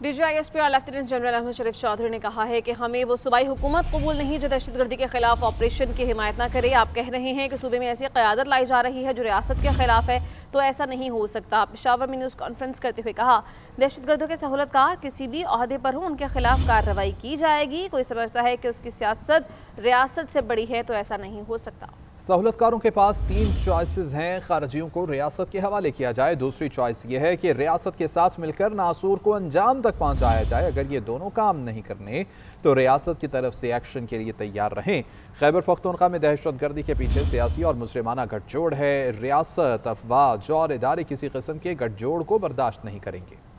DGISPR lieutenant general Ahmad शरीफ चौधरी ने कहा है कि हमें वो सूबाई हुकूमत कबूल नहीं जो दहशतगर्दी के खिलाफ ऑपरेशन की हिमायत ना करे। आप कह रहे हैं कि सूबे में ऐसी क़यादत लाई जा रही है जो रियासत के खिलाफ है, तो ऐसा नहीं हो सकता। पेशावर में न्यूज़ कॉन्फ्रेंस करते हुए कहा, दहशतगर्दों के सहूलतकार किसी भी ओहदे पर हो उनके खिलाफ कार्रवाई की जाएगी। कोई समझता है कि उसकी सियासत रियासत से बड़ी है, तो ऐसा नहीं हो सकता। सहूलतकारों के पास 3 चॉइसेस हैं। खारजियों को रियासत के हवाले किया जाए, दूसरी चॉइस ये है कि रियासत के साथ मिलकर नासूर को अंजाम तक पहुंचाया जाए। अगर ये दोनों काम नहीं करने तो रियासत की तरफ से एक्शन के लिए तैयार रहें। खैबर पख्तूनख्वा में दहशतगर्दी के पीछे सियासी और मुजरिमाना गठजोड़ है। रियासत, अफवाज और इदारे किसी किस्म के गठजोड़ को बर्दाश्त नहीं करेंगे।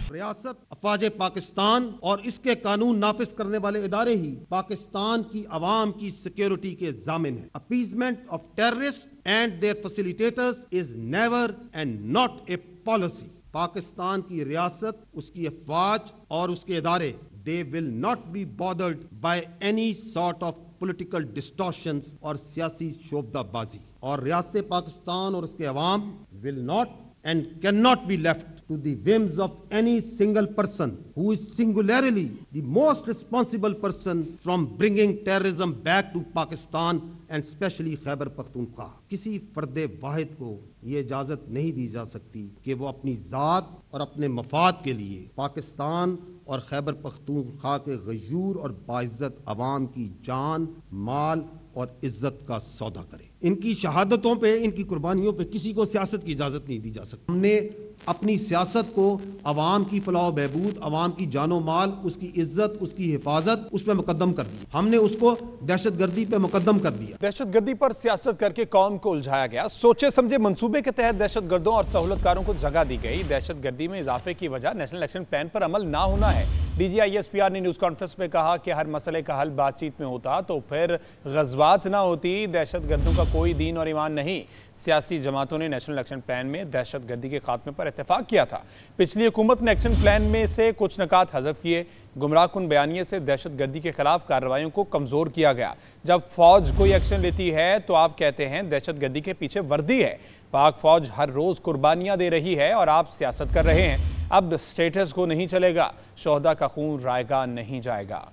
रियासत, अफवाज पाकिस्तान और इसके कानून नाफिज करने वाले इदारे ही पाकिस्तान की आवाम की सिक्योरिटी के जामिन है। Appeasement of terrorist and their facilitators is never and not a policy. Pakistan की रियासत, उसकी अफवाज और उसके इदारे, they will not be bothered by any sort of political distortions और सियासी शोबदाबाजी। और रियासत पाकिस्तान और उसके अवाम will not and cannot be left to the whims of any single person who is singularly the most responsible person from bringing terrorism back to Pakistan and especially Khyber Pakhtunkhwa। किसी फर्द वाहिद को ये इजाज़त नहीं दी जा सकती कि वो अपनी ज़ात और अपने मफाद के लिए पाकिस्तान और खैबर पख्तूनख्वा के गयूर और बाइज़्ज़त अवाम की जान, माल और इज्जत का सौदा करे। इनकी शहादतों पे, इनकी कुर्बानियों पे किसी को सियासत की इजाज़त नहीं दी जा सकती। हमने अपनी सियासत को अवाम की फलाह बहबूद, अवाम की जानो माल, उसकी इज्जत, उसकी हिफाजत, उस पर मुकद्दम कर दी। हमने उसको दहशतगर्दी पे मुकद्दम कर दिया। दहशतगर्दी पर सियासत करके कौम को उलझाया गया। सोचे समझे मंसूबे के तहत दहशतगर्दों और सहूलतकारों को जगह दी गई। दहशतगर्दी में इजाफे की वजह नेशनल एक्शन प्लान पर अमल ना होना है। DGISPR ने न्यूज़ कॉन्फ्रेंस में कहा कि हर मसले का हल बातचीत में होता तो फिर गज़वात ना होती। दहशतगर्दों का कोई दीन और ईमान नहीं। सियासी जमातों ने नेशनल एक्शन प्लान में दहशतगर्दी के खात्मे पर इत्तेफाक किया था। पिछली हुकूमत ने एक्शन प्लान में से कुछ नकात हज़फ किए। गुमराहकुन बयानिए से दहशतगर्दी के खिलाफ कार्रवाइयों को कमज़ोर किया गया। जब फौज कोई एक्शन लेती है तो आप कहते हैं दहशतगर्दी के पीछे वर्दी है। पाक फौज हर रोज़ कुर्बानियाँ दे रही है और आप सियासत कर रहे हैं। अब स्टेटस को नहीं चलेगा, शोहदा का खून रायगा नहीं जाएगा।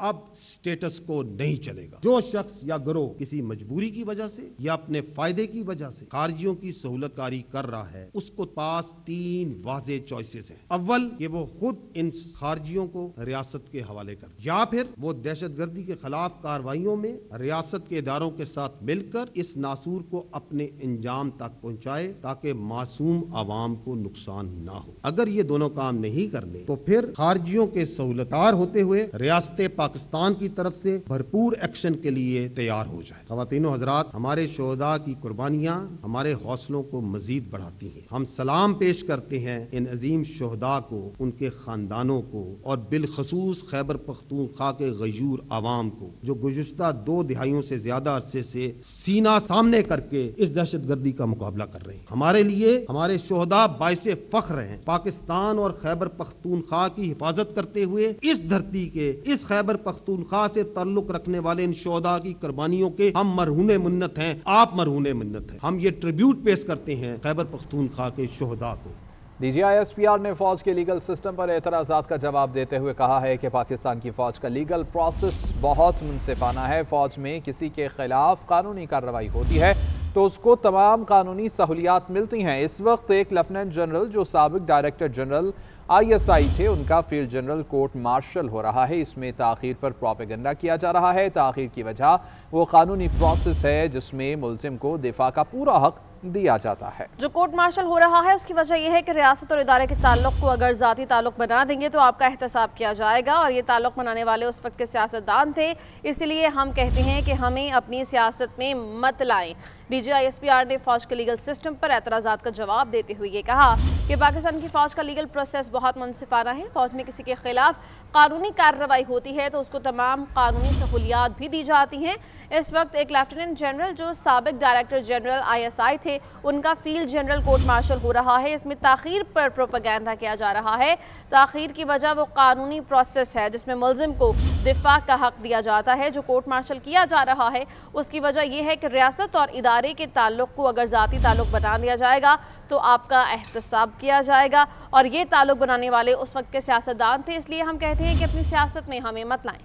अब स्टेटस को नहीं चलेगा। जो शख्स या गिरोह किसी मजबूरी की वजह से या अपने फायदे की वजह से खारजियों की सहूलतकारी कर रहा है, उसको पास 3 वाज़ेह चॉइसेस हैं। अव्वल, कि वो खुद इन खारजियों को रियासत के हवाले कर, या फिर वो दहशतगर्दी के खिलाफ कार्रवाइयों में रियासत के इदारों के साथ मिलकर इस नासूर को अपने अंजाम तक पहुँचाए ताकि मासूम आवाम को नुकसान ना हो। अगर ये दोनों काम नहीं करने तो फिर खारजियों के सहूलतकार होते हुए रियासत पाकिस्तान की तरफ से भरपूर एक्शन के लिए तैयार हो जाए। ख़वातीनो हज़रात, हमारे शोहदा की कुर्बानियाँ हमारे हौसलों को मजीद बढ़ाती हैं। हम सलाम पेश करते हैं इन अजीम शोहदा को, उनके खानदानों को और बिलखसूस खैबर पख्तूनख्वा के गयूर आवाम को जो गुज़िश्ता 2 दिहाइयों से ज्यादा अरसे से सीना सामने करके इस दहशतगर्दी का मुकाबला कर रहे हैं। हमारे लिए हमारे शोहदा बाइसे फख्र हैं। पाकिस्तान और खैबर पख्तूनख्वा की हिफाजत करते हुए इस धरती के, इस खैबर पख्तूनख्वा से ताल्लुक रखने वाले इन शोहदा की कुर्बानियों के हम मरहूने मिन्नत हैं। आप मरहूने मिन्नत हैं। हम ये ट्रिब्यूट पेश करते हैं खैबर पख्तूनख्वा के शोहदा को। DGISPR ने फौज के लीगल सिस्टम पर एतराज़ात का जवाब देते हुए कहा है कि पाकिस्तान की फौज का लीगल प्रोसेस बहुत मुनसिफाना है। फौज में किसी के खिलाफ कानूनी कार्रवाई होती है तो उसको तमाम कानूनी सहूलियात मिलती हैं। इस वक्त एक लेफ्टिनेंट जनरल जो साबिक डायरेक्टर जनरल ISI थे, उनका फील्ड जनरल कोर्ट मार्शल हो रहा है। इसमें ताख़ीर पर प्रोपेगेंडा किया जा रहा है। ताख़ीर की वजह वो कानूनी प्रोसेस है जिसमें मुल्ज़िम को दिफा का पूरा हक दिया जाता है। जो कोर्ट मार्शल हो रहा है उसकी वजह यह है कि रियासत और इदारे के ताल्लुक को अगर ज़ाती ताल्लुक बना देंगे तो आपका एहतसाब किया जाएगा, और ये ताल्लुक बनाने वाले उस वक्त के सियासतदान थे। इसलिए हम कहते हैं कि हमें अपनी सियासत में मत लाएं। DGISPR ने फौज के लीगल सिस्टम पर एतराज़ात का जवाब देते हुए ये कहा कि पाकिस्तान की फौज का लीगल प्रोसेस बहुत मुनसिफाना है। फौज में किसी के खिलाफ कानूनी कार्रवाई होती है तो उसको तमाम कानूनी सहूलियात भी दी जाती हैं। इस वक्त एक लेफ्टिनेंट जनरल जो साबिक डायरेक्टर जनरल ISI थे, उनका फील्ड जनरल कोर्ट मार्शल हो रहा है। इसमें ताख़ीर पर प्रोपेगेंडा किया जा रहा है। ताख़ीर की वजह वो कानूनी प्रोसेस है जिसमें मुल्ज़िम को दिफा का हक दिया जाता है। जो कोर्ट मार्शल किया जा रहा है उसकी वजह यह है कि रियासत और इदारे इदारे के ताल्लुक को अगर ज़ाती ताल्लुक बना दिया जाएगा तो आपका एहतसाब किया जाएगा। और ये ताल्लुक बनाने वाले उस वक्त के सियासतदान थे, इसलिए हम कहते हैं कि अपनी सियासत में हमें मत लाएं।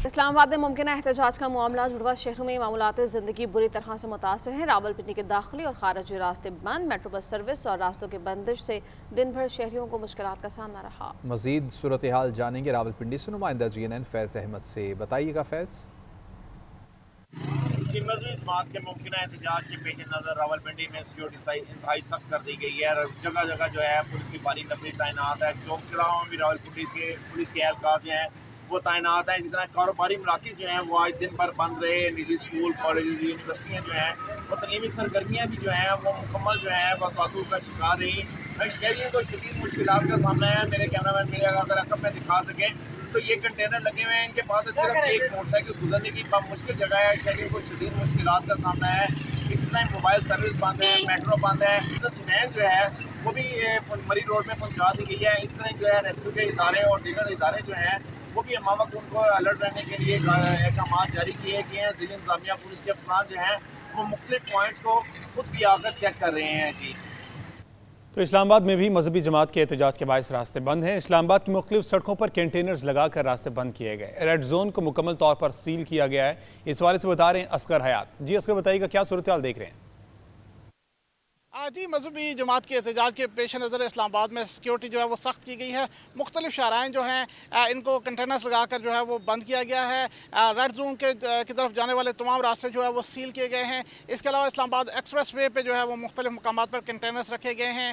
इस्लामाबाद में मुमकिन एहतजाज का मामला, जुड़वा शहरों में मामूलात ज़िंदगी बुरी तरह से मुतासर हैं। रावलपिंडी के दाखिली और खारजी रास्ते बंद, मेट्रो बस सर्विस और रास्तों की बंदिश से दिन भर शहरियों को मुश्किलात का सामना रहा। मजीद सूरत हाल जानेंगे रावलपिंडी से नुमाइंदा GNN फैज़ अहमद से। बताइएगा फैज़। मजहबी जमात के मुमकिन एहतजाज के पेश नज़र रावलपिंडी में सिक्योरिटी इंतहाई सख्त कर दी गई है। जगह जगह जो है पुलिस की भारी नफरी तैनात है। चौक चौराहों में भी रावलपिंडी के पुलिस के एहलकार जो हैं वो तैनात है। इसी तरह कारोबारी मराकज़ जो हैं वो आज दिन भर बंद रहे। निजी स्कूल, कॉलेज, यूनिवर्सिटियाँ जो हैं वो तलीमी सरगर्मियाँ भी जो हैं वो मुकम्मल जो है वह तातुर का शिकार रही। शहरियों को शदीद मुश्किलात का सामना है। मेरे कैमरामैन मेरे अगर रकम में दिखा सकें तो ये कंटेनर लगे हुए हैं, इनके पास सिर्फ एक मोटरसाइकिल गुजरने की मुश्किल जगह है। शहरियों को शदीद मुश्किलात का सामना है। इस टाइम मोबाइल सर्विस बंद है, मेट्रो बंद है। सीमेंट जो है वो भी मरी रोड में पहुँचा दी गई है। इस तरह जो है रेस्क्यू के इदारे और दीगर इदारे जो हैं वो भी हमा वक्त उनको अलर्ट रहने के लिए अहकाम जारी किए गए हैं। जिला इंतजामिया पुलिस के अफसरान जो हैं वो मुख्तलिफ पॉइंट्स को खुद भी आकर चेक कर रहे हैं। जी तो इस्लामाबाद में भी मजहबी जमात के एहतजाज के बायस रास्ते बंद हैं। इस्लामाबाद की मुख्तलिफ सड़कों पर कंटेनर्स लगाकर रास्ते बंद किए गए। रेड जोन को मुकम्मल तौर पर सील किया गया है। इस हवाले से बता रहे हैं असगर हयात। जी असगर, बताइएगा क्या सूरत हाल देख रहे हैं? जी, मजहबी जमात के एहतजाज के पेश नज़र इस्लामाबाद में सिक्योरिटी जो है वो सख्त की गई है। मुख्तलिफ शाहराएँ जो हैं इनको कंटेनर्स लगाकर जो है वो बंद किया गया है। रेड जोन की तरफ जाने वाले तमाम रास्ते जो है वो सील किए गए हैं। इसके अलावा इस्लामाबाद एक्सप्रेस वे पर जो है वो मुख्तलिफ मकामात पर कंटेनर्स रखे गए हैं।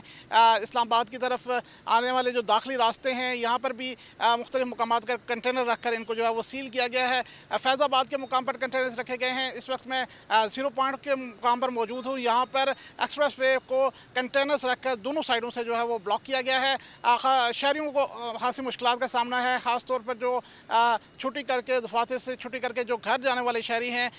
इस्लामाबाद की तरफ आने वाले जो दाखिली रास्ते हैं यहाँ पर भी मुख्तलिफ मकामात पर कंटेनर रख कर इनको जो है वो सील किया गया है। फैज़ाबाद के मुकाम पर कंटेनर्स रखे गए हैं। इस वक्त मैं 0 पॉइंट के मुकाम पर मौजूद हूँ। यहाँ पर एक्सप्रेस वे को कंटेनर्स रखकर दोनों साइडों से जो है वो ब्लॉक किया गया है। शहरियों को खासी मुश्किलात का सामना है, ख़ास तौर पर जो छुट्टी करके दफातर से छुट्टी करके जो घर जाने वाले शहरी हैं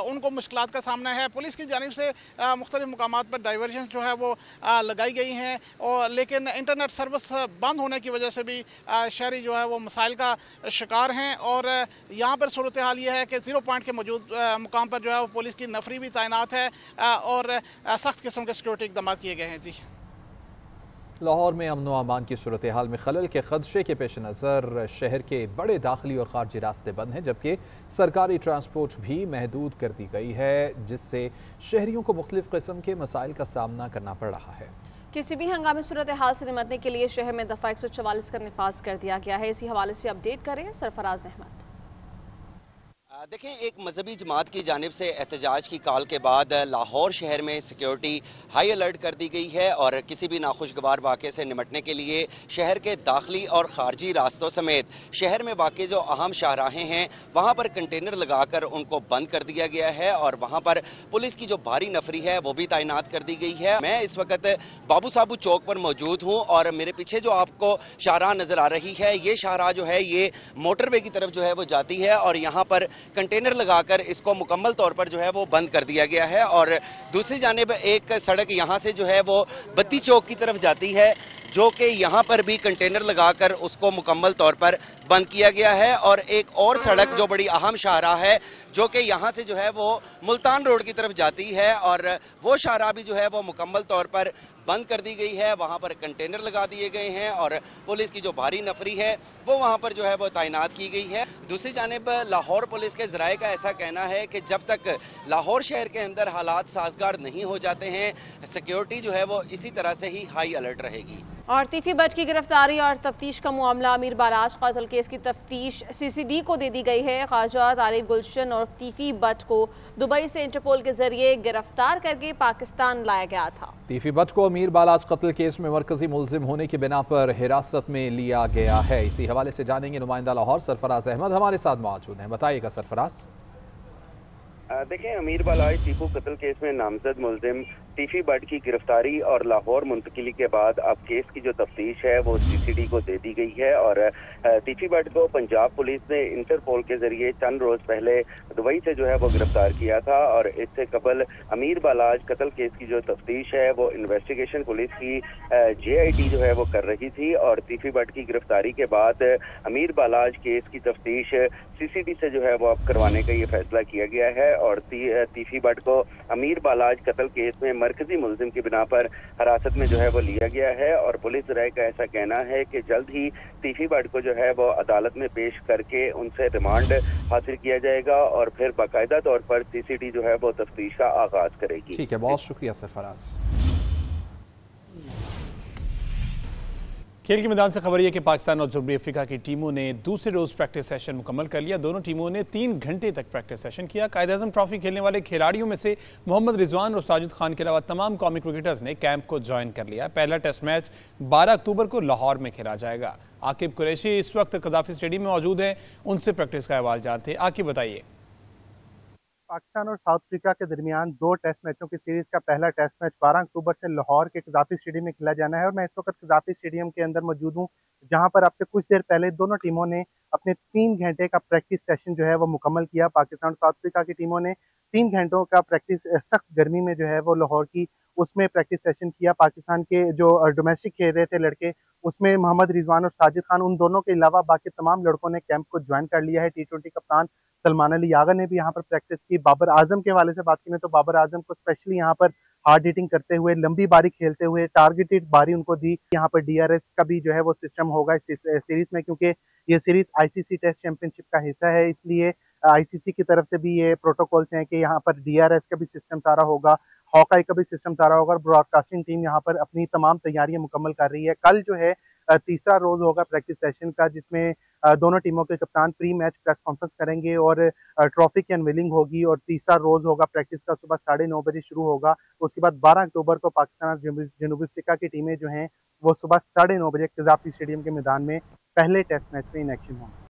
उनको मुश्किलात का सामना है। पुलिस की जानिब से मुख्तलिफ मकामात पर डाइवर्जन जो है वो लगाई गई हैं और लेकिन इंटरनेट सर्विस बंद होने की वजह से भी शहरी जो है वो मसाइल का शिकार हैं। और यहाँ पर सूरत हाल ये है कि 0 पॉइंट के मौजूद मुकाम पर जो है वो पुलिस की नफरी भी तैनात है और सख्त किस्म के सिक्योरिटी इक़दाम किए गए हैं। जी लाहौर में अमन व अमान की सूरत हाल में खलल के खदशे के पेश नज़र शहर के बड़े दाखिली और खारजी रास्ते बंद हैं, जबकि सरकारी ट्रांसपोर्ट भी महदूद कर दी गई है, जिससे शहरियों को मुख्तलिफ किस्म के मसाइल का सामना करना पड़ रहा है। किसी भी हंगामी सूरत हाल से निपटने के लिए शहर में दफ़ा 144 का नफाज कर दिया गया है। इसी हवाले से अपडेट करें सरफराज अहमद। देखें, एक मजहबी जमात की जानिब से एहतजाज की कॉल के बाद लाहौर शहर में सिक्योरिटी हाई अलर्ट कर दी गई है और किसी भी नाखुशगवार वाक़े से निपटने के लिए शहर के दाखिली और खारजी रास्तों समेत शहर में वाक़े जो अहम शाहराहें हैं वहाँ पर कंटेनर लगाकर उनको बंद कर दिया गया है और वहाँ पर पुलिस की जो भारी नफरी है वो भी तैनात कर दी गई है। मैं इस वक्त बाबू साबू चौक पर मौजूद हूँ और मेरे पीछे जो आपको शाहराह नजर आ रही है ये शाहराह जो है ये मोटरवे की तरफ जो है वो जाती है और यहाँ पर कंटेनर लगाकर इसको मुकम्मल तौर पर जो है वो बंद कर दिया गया है। और दूसरी जानिब एक सड़क यहाँ से जो है वो बत्ती चौक की तरफ जाती है जो कि यहाँ पर भी कंटेनर लगाकर उसको मुकम्मल तौर पर बंद किया गया है। और एक और सड़क जो बड़ी अहम शाहराह है जो कि यहाँ से जो है वो मुल्तान रोड की तरफ जाती है और वो शाहराह भी जो है वो मुकम्मल तौर पर बंद कर दी गई है। वहाँ पर कंटेनर लगा दिए गए हैं और पुलिस की जो भारी नफरी है वो वहाँ पर जो है वो तैनात की गई है। दूसरी जानिब लाहौर पुलिस के ज़राए का ऐसा कहना है कि जब तक लाहौर शहर के अंदर हालात साजगार नहीं हो जाते हैं सिक्योरिटी जो है वो इसी तरह से ही हाई अलर्ट रहेगी। और तीफी भट्ट की गिरफ्तारी और तफ्तीश का मामला अमीर बालाज कत्ल केस की तफ्तीश CCD को दे दी गई है। ख्वाजा तारिक गुलशन और तीफी भट्ट को दुबई से इंटरपोल के जरिए गिरफ्तार करके पाकिस्तान लाया गया था। तीफी भट्ट को अमीर बालाज कत्ल केस में मरकजी मुलजिम होने की बिना पर हिरासत में लिया गया है। इसी हवाले से जानेंगे नुमाइंदा लाहौर सरफराज अहमद हमारे साथ मौजूद हैं। बताइएगा सरफराज। देखें, अमीर बालाज टीपू कत्ल केस में नामजद मुलजिम तीफी बट की गिरफ्तारी और लाहौर मुंतकिली के बाद अब केस की जो तफ्तीश है वो सीसीडी को दे दी गई है। और तीफी बट को पंजाब पुलिस ने इंटरपोल के जरिए चंद रोज पहले दुबई से जो है वो गिरफ्तार किया था। और इससे कबल अमीर बालाज कत्ल केस की जो तफ्तीश है वो इन्वेस्टिगेशन पुलिस की JIT जो है वो कर रही थी। और तीफी बट की गिरफ्तारी के बाद अमीर बालाज केस की तफ्तीश CCD से जो है वो अब करवाने का ये फैसला किया गया है। और तीफी बट को अमीर बालाज कत्ल केस में मरकजी मुलजिम की बिना पर हिरासत में जो है वो लिया गया है। और पुलिस राय का ऐसा कहना है कि जल्द ही तीफी बट को जो है वो अदालत में पेश करके उनसे रिमांड हासिल किया जाएगा और फिर बाकायदा तौर पर CCD जो है वो तफ्तीश का आगाज करेगी। ठीक है, बहुत शुक्रिया सरफराज। खेल के मैदान से खबर यह कि पाकिस्तान और जनूबी अफ्रीका की टीमों ने दूसरे रोज प्रैक्टिस सेशन मुकम्मल कर लिया। दोनों टीमों ने 3 घंटे तक प्रैक्टिस सेशन किया। कायद-ए-आज़म ट्रॉफी खेलने वाले खिलाड़ियों में से मोहम्मद रिजवान और साजिद खान के अलावा तमाम कौमी क्रिकेटर्स ने कैंप को ज्वाइन कर लिया। पहला टेस्ट मैच 12 अक्टूबर को लाहौर में खेला जाएगा। आकिब कुरैशी इस वक्त कज़ाफी स्टेडियम में मौजूद हैं, उनसे प्रैक्टिस का अहवाल जानते हैं। आकिब बताइए। पाकिस्तान और साउथ अफ्रीका के दरमियान 2 टेस्ट मैचों की सीरीज का पहला टेस्ट मैच 12 अक्टूबर से लाहौर के कज़ाफी स्टेडियम में खेला जाना है। और मैं इस वक्त कज़ाफी स्टेडियम के अंदर मौजूद हूँ, जहां पर आपसे कुछ देर पहले दोनों टीमों ने अपने 3 घंटे का प्रैक्टिस सेशन जो है वो मुकम्मल किया। पाकिस्तान और साउथ अफ्रीका की टीमों ने 3 घंटों का प्रैक्टिस सख्त गर्मी में जो है वो लाहौर की उसमें प्रैक्टिस सेशन किया। पाकिस्तान के जो डोमेस्टिक खेल रहे थे लड़के, उसमें मोहम्मद रिजवान और साजिद खान, उन दोनों के अलावा बाकी तमाम लड़कों ने कैंप को ज्वाइन कर लिया है। T20 कप्तान सलमान अली यागर ने भी यहाँ पर प्रैक्टिस की। बाबर आजम के हवाले से बात करें तो बाबर आजम को स्पेशली यहाँ पर हार्ड हिटिंग करते हुए, लंबी बारी खेलते हुए, टारगेटेड बारी उनको दी। यहाँ पर DRS का भी जो है वो सिस्टम होगा इस सीरीज में, क्योंकि ये सीरीज ICC टेस्ट चैंपियनशिप का हिस्सा है। इसलिए ICC की तरफ से भी ये प्रोटोकॉल्स हैं कि यहाँ पर DRS का भी सिस्टम सारा होगा, हॉकाई का भी सिस्टम सारा होगा। और ब्रॉडकास्टिंग टीम यहाँ पर अपनी तमाम तैयारियां मुकम्मल कर रही है। कल जो है तीसरा रोज होगा प्रैक्टिस सेशन का, जिसमें दोनों टीमों के कप्तान प्री मैच प्रेस कॉन्फ्रेंस करेंगे और ट्रॉफी की अनवीलिंग होगी। और तीसरा रोज होगा प्रैक्टिस का, सुबह 9:30 बजे शुरू होगा। उसके बाद 12 अक्टूबर को पाकिस्तान और जनूबी अफ्रीका की टीमें जो हैं वो सुबह 9:30 बजे कज़ाफी स्टेडियम के मैदान में पहले टेस्ट मैच में इन एक्शन होंगे।